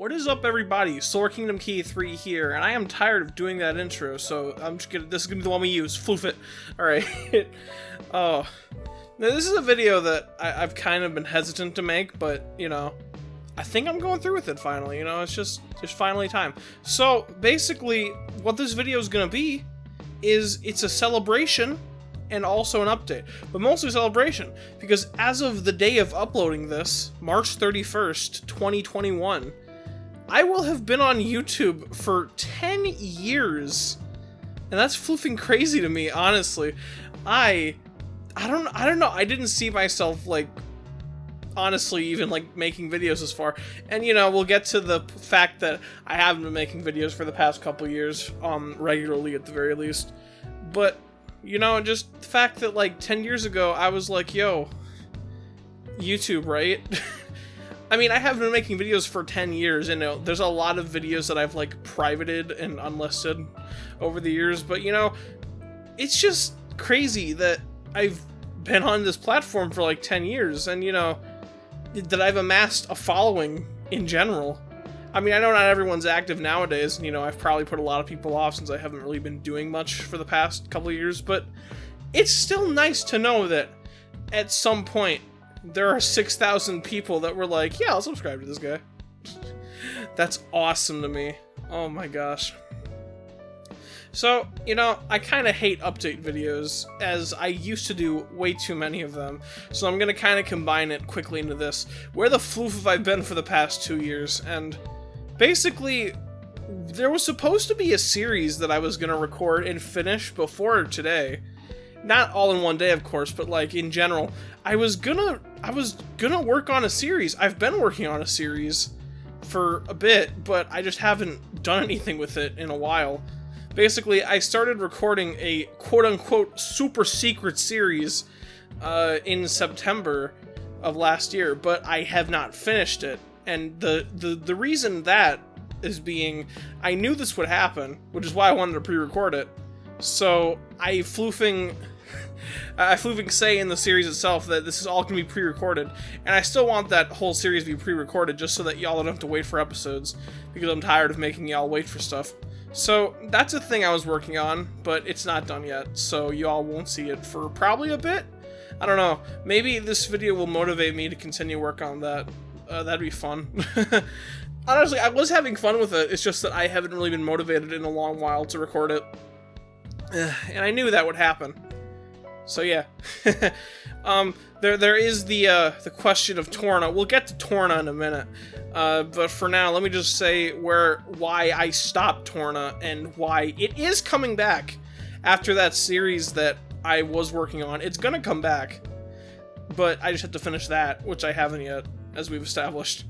What is up, everybody? SoraKingdomKey3 here, and I am tired of doing that intro, so I'm just gonna. This is gonna be the one we use. Floof it. All right. Oh, now this is a video that I've kind of been hesitant to make, but you know, I think I'm going through with it finally. You know, it's just finally time. So basically, what this video is gonna be is it's a celebration and also an update, but mostly celebration, because as of the day of uploading this, March 31st, 2021, I will have been on YouTube for 10 years, and that's floofing crazy to me, honestly. I don't know, I didn't see myself, like, honestly, even, like, making videos this far, and, you know, we'll get to the fact that I haven't been making videos for the past couple years, regularly at the very least, but, you know, just the fact that, like, 10 years ago, I was like, yo, YouTube, right? I mean, I have been making videos for 10 years, and there's a lot of videos that I've, like, privated and unlisted over the years, but, you know, it's just crazy that I've been on this platform for, like, 10 years, and, you know, that I've amassed a following in general. I mean, I know not everyone's active nowadays, and, you know, I've probably put a lot of people off since I haven't really been doing much for the past couple of years, but it's still nice to know that at some point there are 6,000 people that were like, yeah, I'll subscribe to this guy. That's awesome to me. Oh my gosh. So, you know, I kind of hate update videos, as I used to do way too many of them, so I'm going to kind of combine it quickly into this. Where the floof have I been for the past 2 years? And basically, there was supposed to be a series that I was going to record and finish before today. Not all in one day, of course, but, like, in general. I was gonna work on a series. I've been working on a series for a bit, but I just haven't done anything with it in a while. Basically, I started recording a quote-unquote super secret series in September of last year, but I have not finished it. And the reason that is being, I knew this would happen, which is why I wanted to pre-record it. So I floofing say in the series itself that this is all going to be pre-recorded, and I still want that whole series to be pre-recorded just so that y'all don't have to wait for episodes, because I'm tired of making y'all wait for stuff. So that's a thing I was working on, but it's not done yet, so y'all won't see it for probably a bit. I don't know, maybe this video will motivate me to continue work on that. That'd be fun. Honestly, I was having fun with it, it's just that I haven't really been motivated in a long while to record it. And I knew that would happen. So yeah. There is the question of Torna. We'll get to Torna in a minute. But for now, let me just say why I stopped Torna and why it is coming back after that series that I was working on. It's gonna come back, but I just have to finish that, which I haven't yet, as we've established.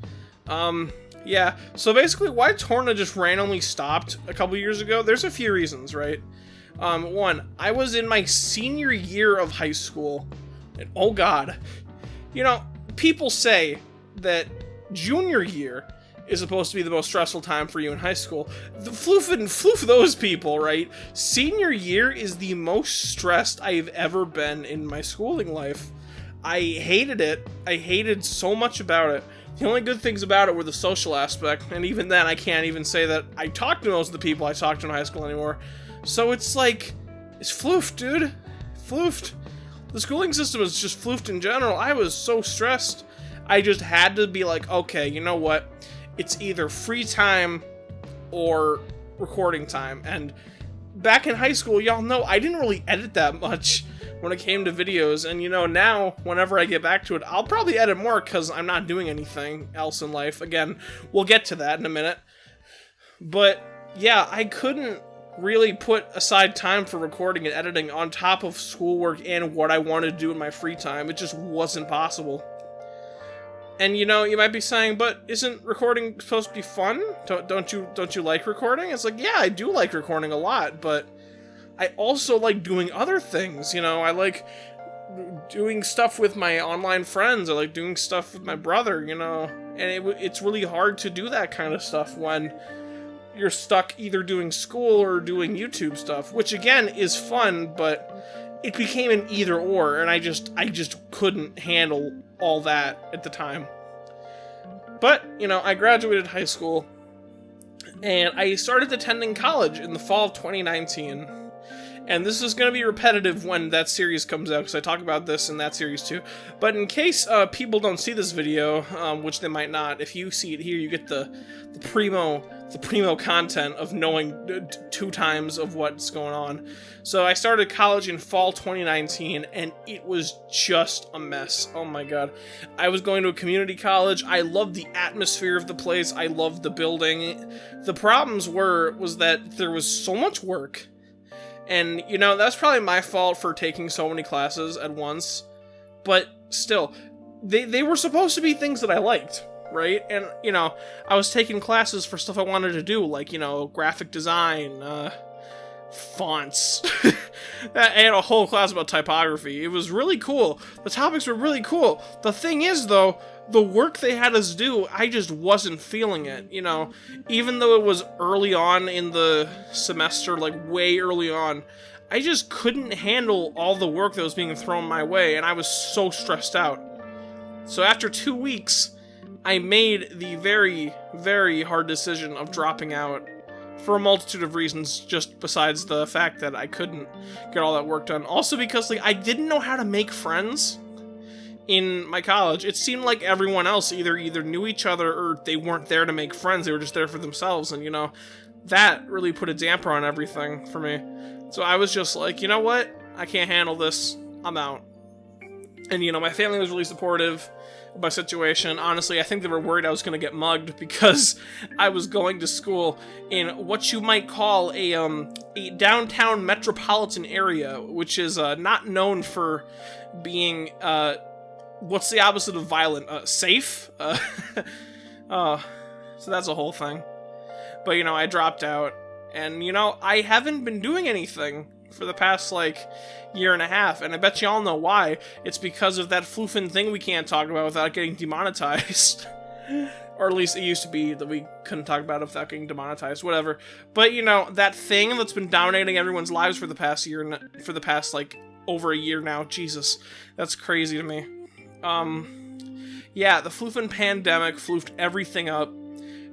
Yeah, so basically why Torna just randomly stopped a couple years ago, there's a few reasons, right? One, I was in my senior year of high school, and oh god, you know, people say that junior year is supposed to be the most stressful time for you in high school. Floof those people, right? Senior year is the most stressed I've ever been in my schooling life. I hated it. I hated so much about it. The only good things about it were the social aspect, and even then I can't even say that I talked to most of the people I talked to in high school anymore. So it's like, it's floofed, dude. Floofed. The schooling system is just floofed in general. I was so stressed. I just had to be like, okay, you know what? It's either free time or recording time. And back in high school, y'all know I didn't really edit that much when it came to videos. And, you know, now, whenever I get back to it, I'll probably edit more because I'm not doing anything else in life. Again, we'll get to that in a minute. But, yeah, I couldn't really put aside time for recording and editing on top of schoolwork and what I wanted to do in my free time. It just wasn't possible. And, you know, you might be saying, but isn't recording supposed to be fun? Don't you like recording? It's like, yeah, I do like recording a lot, but I also like doing other things, you know? I like doing stuff with my online friends. I like doing stuff with my brother, you know? And it's really hard to do that kind of stuff when you're stuck either doing school or doing YouTube stuff, which again is fun, but it became an either or, and I just couldn't handle all that at the time. But, you know, I graduated high school, and I started attending college in the fall of 2019. And this is going to be repetitive when that series comes out, because I talk about this in that series too. But in case people don't see this video, which they might not, if you see it here, you get the primo content of knowing 2 times of what's going on. So I started college in fall 2019, and it was just a mess. Oh my god. I was going to a community college. I loved the atmosphere of the place. I loved the building. The problems was that there was so much work. And, you know, that's probably my fault for taking so many classes at once. But still, they were supposed to be things that I liked, right? And, you know, I was taking classes for stuff I wanted to do, like, you know, graphic design, fonts. I had a whole class about typography. It was really cool. The topics were really cool. The thing is, though, the work they had us do, I just wasn't feeling it, you know. Even though it was early on in the semester, like way early on, I just couldn't handle all the work that was being thrown my way, and I was so stressed out. So after 2 weeks, I made the very, very hard decision of dropping out for a multitude of reasons, just besides the fact that I couldn't get all that work done. Also because, like, I didn't know how to make friends in my college. It seemed like everyone else either knew each other or they weren't there to make friends. They were just there for themselves, and, you know, that really put a damper on everything for me. So I was just like, you know what? I can't handle this. I'm out. And, you know, my family was really supportive of my situation. Honestly, I think they were worried I was going to get mugged because I was going to school in what you might call a downtown metropolitan area, which is not known for being what's the opposite of violent? Safe? So that's a whole thing. But, you know, I dropped out, and, you know, I haven't been doing anything for the past, like, year and a half, and I bet y'all know why. It's because of that floofing thing we can't talk about without getting demonetized. Or at least it used to be that we couldn't talk about it without getting demonetized, whatever. But, you know, that thing that's been dominating everyone's lives for the past year, like, over a year now. Jesus, that's crazy to me. Yeah, the floofing pandemic floofed everything up,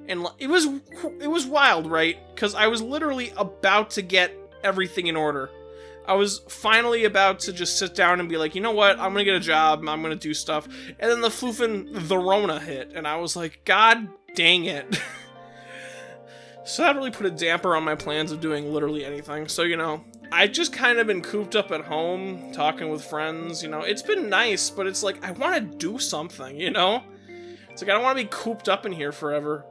and it was wild, right? Because I was literally about to get everything in order. I was finally about to just sit down and be like, you know what, I'm gonna get a job, I'm gonna do stuff, and then the Rona hit, and I was like, god dang it. So that really put a damper on my plans of doing literally anything. So, you know, I've just kind of been cooped up at home, talking with friends, you know. It's been nice, but it's like, I want to do something, you know? It's like, I don't want to be cooped up in here forever.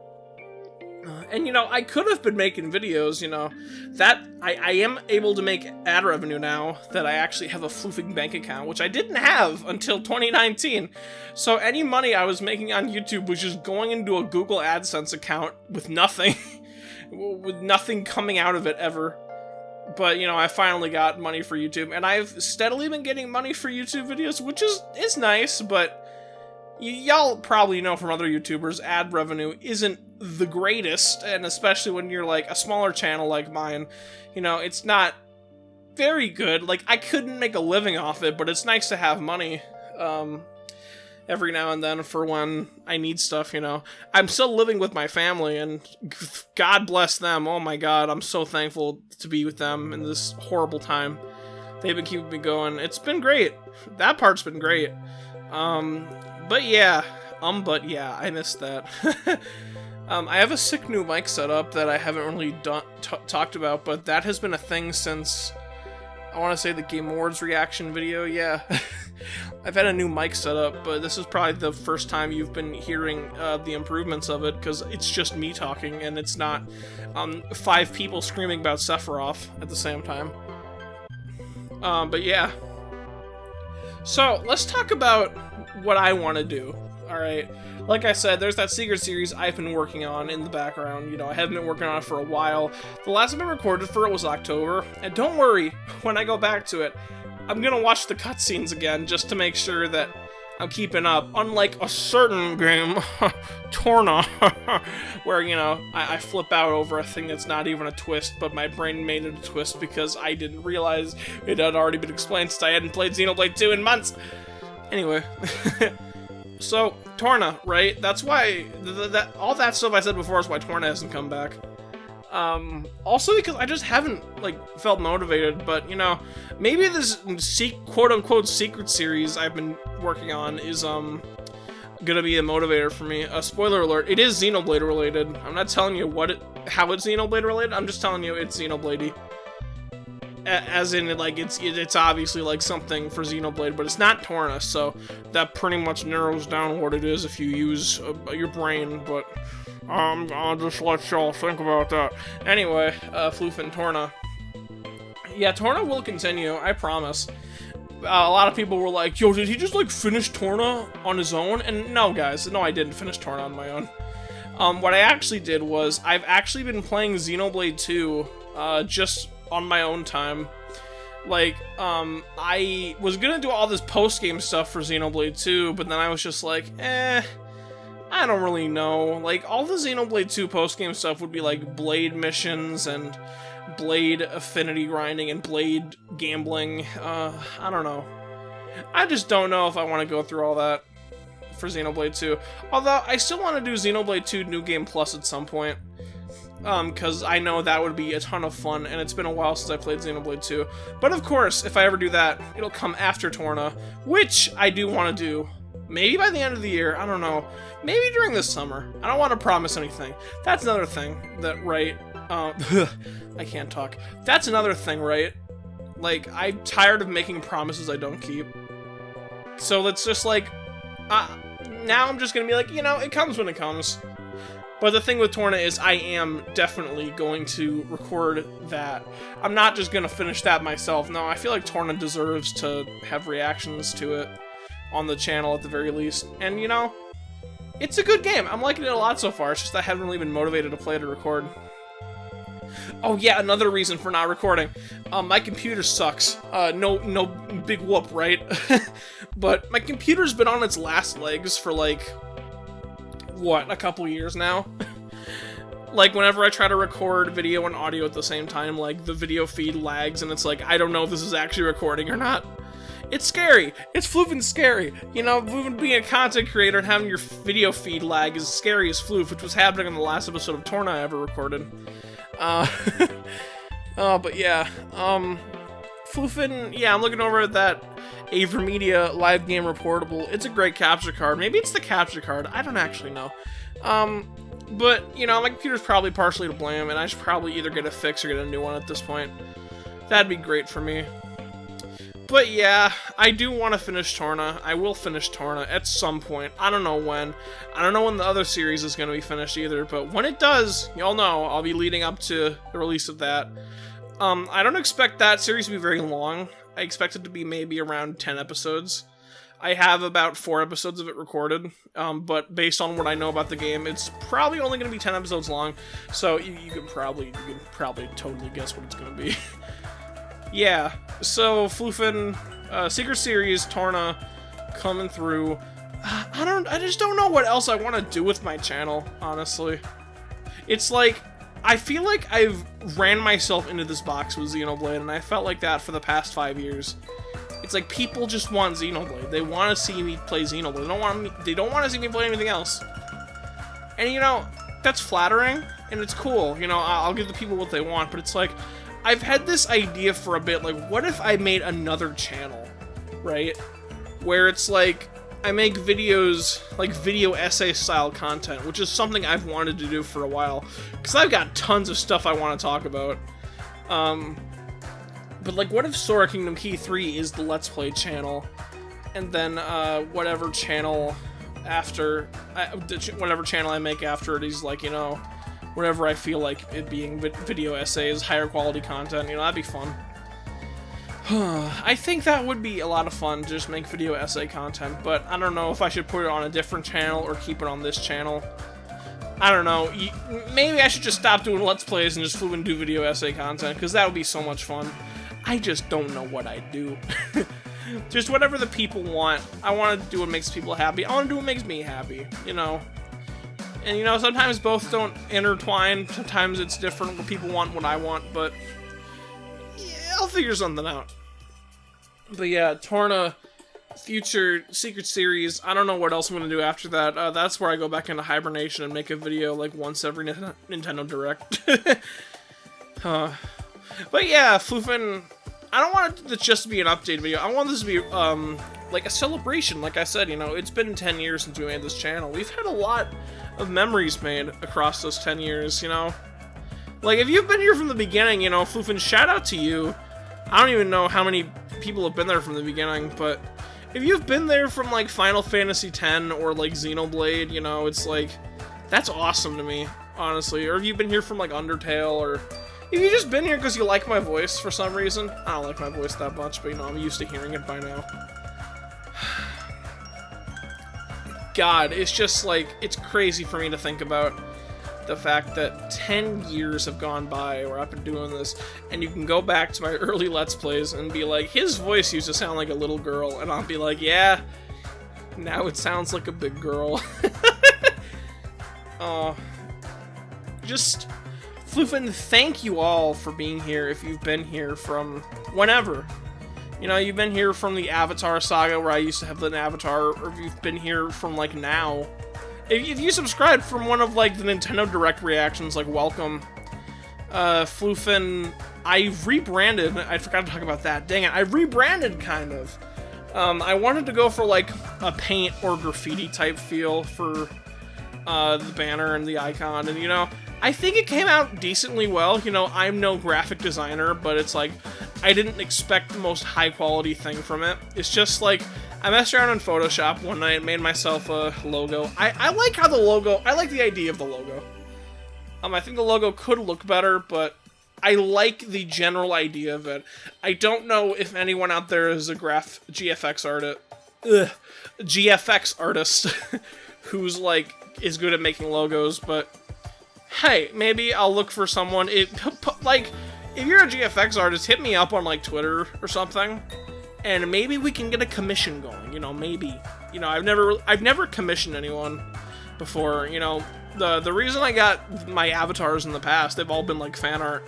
And, you know, I could have been making videos, you know. That, I am able to make ad revenue now that I actually have a floofing bank account, which I didn't have until 2019. So any money I was making on YouTube was just going into a Google AdSense account with nothing. With nothing coming out of it ever. But, you know, I finally got money for YouTube, and I've steadily been getting money for YouTube videos, which is nice, but y'all probably know from other YouTubers, ad revenue isn't the greatest, and especially when you're, like, a smaller channel like mine, you know, it's not very good. Like, I couldn't make a living off it, but it's nice to have money, every now and then for when I need stuff, you know. I'm still living with my family, and God bless them. Oh my god, I'm so thankful to be with them in this horrible time. They've been keeping me going. It's been great. That part's been great. But yeah, I missed that. I have a sick new mic setup that I haven't really talked about, but that has been a thing since, I want to say, the Game Awards reaction video. Yeah. I've had a new mic setup, but this is probably the first time you've been hearing the improvements of it, because it's just me talking, and it's not 5 people screaming about Sephiroth at the same time. But yeah. So, let's talk about what I want to do, alright? Like I said, there's that Secret series I've been working on in the background. You know, I haven't been working on it for a while. The last time I recorded for it was October, and don't worry, when I go back to it, I'm gonna watch the cutscenes again just to make sure that I'm keeping up. Unlike a certain game, Torna, where, you know, I flip out over a thing that's not even a twist, but my brain made it a twist because I didn't realize it had already been explained since I hadn't played Xenoblade 2 in months. Anyway, So, Torna, right? That's why, all that stuff I said before is why Torna hasn't come back. Also because I just haven't, like, felt motivated, but, you know, maybe this quote-unquote secret series I've been working on is, gonna be a motivator for me. Spoiler alert, it is Xenoblade related. I'm not telling you how it's Xenoblade related, I'm just telling you it's Xenoblade-y. As in, like, it's obviously, like, something for Xenoblade, but it's not Torna, so that pretty much narrows down what it is if you use your brain, but I'll just let y'all think about that. Anyway, Floof and Torna. Yeah, Torna will continue, I promise. A lot of people were like, yo, did he just, like, finish Torna on his own? And no, guys, no, I didn't finish Torna on my own. What I actually did was, I've actually been playing Xenoblade 2, just on my own time. Like, I was gonna do all this post-game stuff for Xenoblade 2, but then I was just like, I don't really know. Like, all the Xenoblade 2 post-game stuff would be, like, Blade missions and Blade affinity grinding and Blade gambling. I don't know. I just don't know if I want to go through all that for Xenoblade 2. Although, I still want to do Xenoblade 2 New Game Plus at some point. Because I know that would be a ton of fun, and it's been a while since I played Xenoblade 2. But of course, if I ever do that, it'll come after Torna, which I do want to do. Maybe by the end of the year, I don't know. Maybe during this summer. I don't want to promise anything. That's another thing that, right, I can't talk. That's another thing, right? Like, I'm tired of making promises I don't keep. So let's just, like, now I'm just gonna be like, you know, it comes when it comes. But the thing with Torna is I am definitely going to record that. I'm not just gonna finish that myself. No, I feel like Torna deserves to have reactions to it on the channel at the very least. And, you know, it's a good game. I'm liking it a lot so far. It's just I haven't really been motivated to play to record. Oh yeah, another reason for not recording. My computer sucks. No big whoop, right? But my computer's been on its last legs for, like, what, a couple years now? Like, whenever I try to record video and audio at the same time, like, the video feed lags, and it's like, I don't know if this is actually recording or not. It's scary. It's floofing scary. You know, floofing being a content creator and having your video feed lag is scary as floof, which was happening on the last episode of Torna I ever recorded. But yeah, floofing, yeah, I'm looking over at that Avery Media live game reportable. It's a great capture card. Maybe it's the capture card. I don't actually know. But, you know, my computer's probably partially to blame, and I should probably either get a fix or get a new one at this point. That'd be great for me. But yeah, I do want to finish Torna. I will finish Torna at some point. I don't know when. I don't know when the other series is going to be finished either, but when it does, y'all know, I'll be leading up to the release of that. I don't expect that series to be very long. I expect it to be maybe around 10 episodes. I have about 4 episodes of it recorded, but based on what I know about the game, it's probably only going to be 10 episodes long, so you can probably totally guess what it's going to be. Yeah, so Floofin, Secret Series, Torna, coming through. I just don't know what else I want to do with my channel, honestly. It's like, I feel like I've ran myself into this box with Xenoblade, and I felt like that for the past 5 years. It's like, people just want Xenoblade. They want to see me play Xenoblade. They don't want to see me play anything else. And, you know, that's flattering, and it's cool. You know, I'll give the people what they want, but it's like, I've had this idea for a bit, like, what if I made another channel, right? Where it's like, I make videos, like video essay style content, which is something I've wanted to do for a while, because I've got tons of stuff I want to talk about. But like, what if SoraKingdomKey3 is the Let's Play channel, and then whatever channel I make after it is like, you know, whatever I feel like it being video essays, higher quality content, you know, that'd be fun. I think that would be a lot of fun to just make video essay content, but I don't know if I should put it on a different channel or keep it on this channel. I don't know. Maybe I should just stop doing Let's Plays and just flew and do video essay content, because that would be so much fun. I just don't know what I'd do. Just whatever the people want. I want to do what makes people happy. I want to do what makes me happy, you know? And, you know, sometimes both don't intertwine. Sometimes it's different what people want, what I want, but yeah, I'll figure something out. But yeah, Torna future secret series. I don't know what else I'm gonna do after that. That's where I go back into hibernation and make a video like once every Nintendo Direct. But yeah, Floofin, I don't want it to just be an update video. I want this to be like a celebration. Like I said, you know, it's been 10 years since we made this channel. We've had a lot of memories made across those 10 years, you know? Like, if you've been here from the beginning, you know, Floofin, shout out to you. I don't even know how many people have been there from the beginning, but if you've been there from, like, Final Fantasy X or, like, Xenoblade, you know, it's like, that's awesome to me, honestly. Or if you've been here from, like, Undertale, or if you've just been here because you like my voice for some reason. I don't like my voice that much, but, you know, I'm used to hearing it by now. God, it's just, like, it's crazy for me to think about the fact that 10 years have gone by where I've been doing this, and you can go back to my early Let's Plays and be like, his voice used to sound like a little girl, and I'll be like, yeah, now it sounds like a big girl. Just, Floofin, thank you all for being here if you've been here from whenever. You know, you've been here from the Avatar saga where I used to have an avatar, or if you've been here from, like, now. If you subscribed from one of, like, the Nintendo Direct reactions, like, welcome. Floofin, I rebranded. I forgot to talk about that. Dang it, I rebranded, kind of. I wanted to go for, like, a paint or graffiti type feel for the banner and the icon, and, you know, I think it came out decently well. You know, I'm no graphic designer, but it's like, I didn't expect the most high-quality thing from it. It's just, like, I messed around in Photoshop one night and made myself a logo. I like how the logo, I like the idea of the logo. I think the logo could look better, but I like the general idea of it. I don't know if anyone out there is a GFX artist who's, like, is good at making logos, but hey, maybe I'll look for someone. Like, if you're a GFX artist, hit me up on, like, Twitter or something, and maybe we can get a commission going, you know, maybe. You know, I've never commissioned anyone before, you know. The reason I got my avatars in the past, they've all been, like, fan art.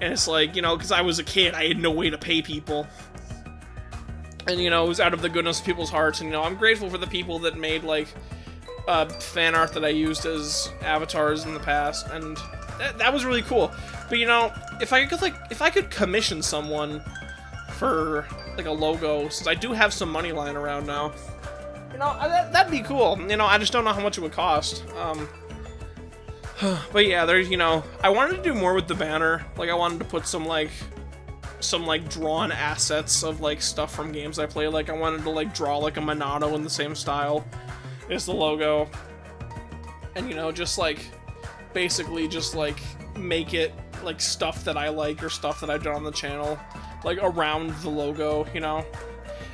And it's like, you know, because I was a kid, I had no way to pay people. And, you know, it was out of the goodness of people's hearts, and, you know, I'm grateful for the people that made, like, fan art that I used as avatars in the past, and that was really cool. But, you know, if I could commission someone for, like, a logo, since I do have some money lying around now, you know, that'd be cool. You know, I just don't know how much it would cost. But yeah, there's, you know, I wanted to do more with the banner. Like, I wanted to put some drawn assets of, like, stuff from games I play. Like, I wanted to, like, draw, like, a Monado in the same style as the logo. And, you know, just, like, basically just, like, make it, like, stuff that I like or stuff that I've done on the channel, like, around the logo, you know?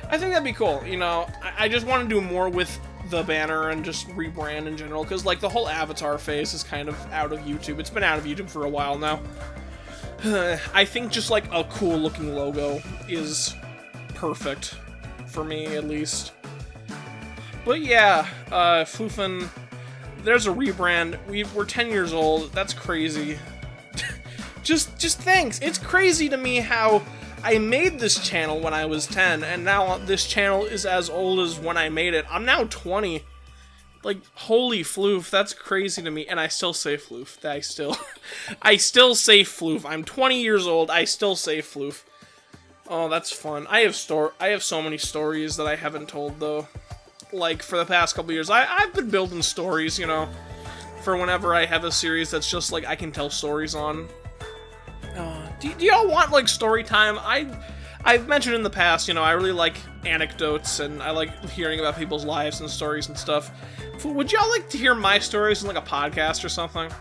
I think that'd be cool, you know? I just want to do more with the banner and just rebrand in general, because, like, the whole avatar phase is kind of out of YouTube. It's been out of YouTube for a while now. I think just, like, a cool-looking logo is perfect, for me, at least. But yeah, Floofin, there's a rebrand. We're 10 years old. That's crazy. just thanks. It's crazy to me how I made this channel when I was 10, and now this channel is as old as when I made it. I'm now 20. Like, holy floof, that's crazy to me. And I still say floof. I still say floof. I'm 20 years old, I still say floof. Oh, that's fun. I have so many stories that I haven't told, though. Like, for the past couple years, I've been building stories, you know, for whenever I have a series that's just, like, I can tell stories on. Do y'all want, like, story time? I've mentioned in the past, you know, I really like anecdotes, and I like hearing about people's lives and stories and stuff. Would y'all like to hear my stories in, like, a podcast or something?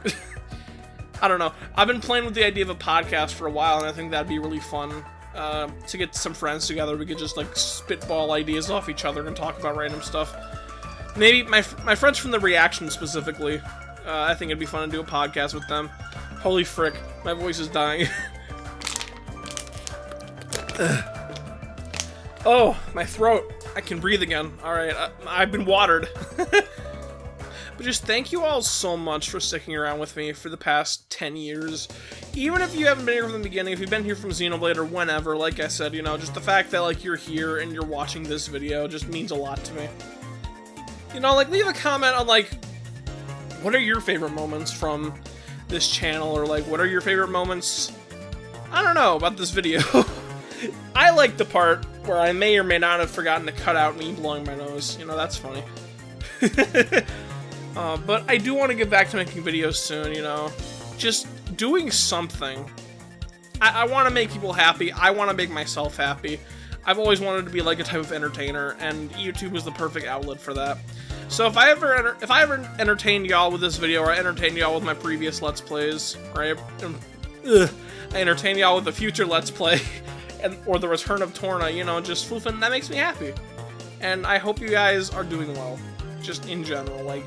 I don't know. I've been playing with the idea of a podcast for a while, and I think that'd be really fun. To get some friends together, we could just, like, spitball ideas off each other and talk about random stuff. Maybe my friends from the reaction specifically, I think it'd be fun to do a podcast with them. Holy frick, my voice is dying. Oh, my throat. I can breathe again. Alright, I've been watered. But just thank you all so much for sticking around with me for the past 10 years. Even if you haven't been here from the beginning, if you've been here from Xenoblade or whenever, like I said, you know, just the fact that, like, you're here and you're watching this video just means a lot to me. You know, like, leave a comment on, like, what are your favorite moments from this channel, or, like, what are your favorite moments, I don't know, about this video. I like the part where I may or may not have forgotten to cut out me blowing my nose. You know, that's funny. But I do want to get back to making videos soon, you know. Just doing something. I want to make people happy. I want to make myself happy. I've always wanted to be like a type of entertainer, and YouTube is the perfect outlet for that. So if I ever entertained y'all with this video, or I entertained y'all with my previous Let's Plays, right? I entertain y'all with the future Let's Play, or the return of Torna, you know, just floofing, that makes me happy. And I hope you guys are doing well, just in general. Like,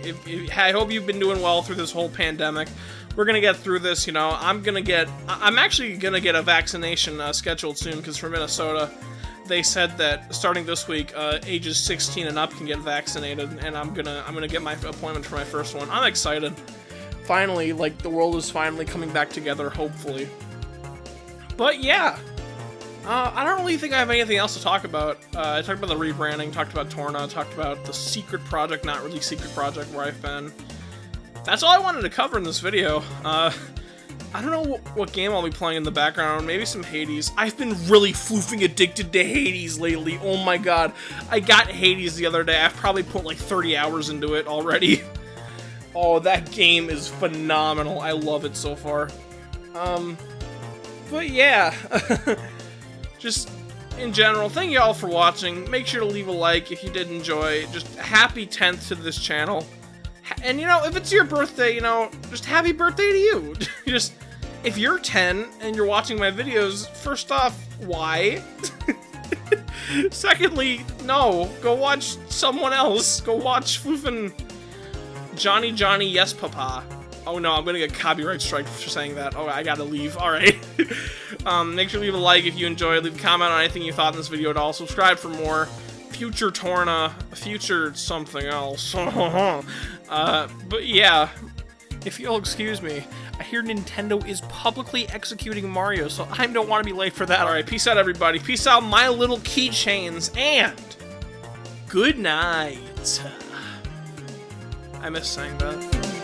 I hope you've been doing well through this whole pandemic. We're gonna get through this, you know. I'm actually gonna get a vaccination scheduled soon, because for Minnesota, they said that starting this week, ages 16 and up can get vaccinated, and I'm gonna get my appointment for my first one. I'm excited. Finally, like, the world is finally coming back together, hopefully. But yeah, I don't really think I have anything else to talk about. I talked about the rebranding, talked about Torna, talked about the secret project, not really secret project, where I've been. That's all I wanted to cover in this video. I don't know what game I'll be playing in the background, maybe some Hades. I've been really floofing addicted to Hades lately, oh my god. I got Hades the other day, I've probably put like 30 hours into it already. Oh, that game is phenomenal, I love it so far. But yeah, just in general, thank you all for watching. Make sure to leave a like if you did enjoy. Just happy 10th to this channel. And, you know, if it's your birthday, you know, just happy birthday to you. Just, if you're 10 and you're watching my videos, first off, why? Secondly, no, go watch someone else. Go watch floofing Johnny Yes Papa. Oh no, I'm gonna get copyright strike for saying that. Oh, I gotta leave. Alright. Make sure to leave a like if you enjoyed. Leave a comment on anything you thought in this video at all. Subscribe for more future Torna, future something else. But yeah, if you'll excuse me, I hear Nintendo is publicly executing Mario, so I don't want to be late for that. Alright, peace out everybody. Peace out my little keychains, and good night. I miss saying that.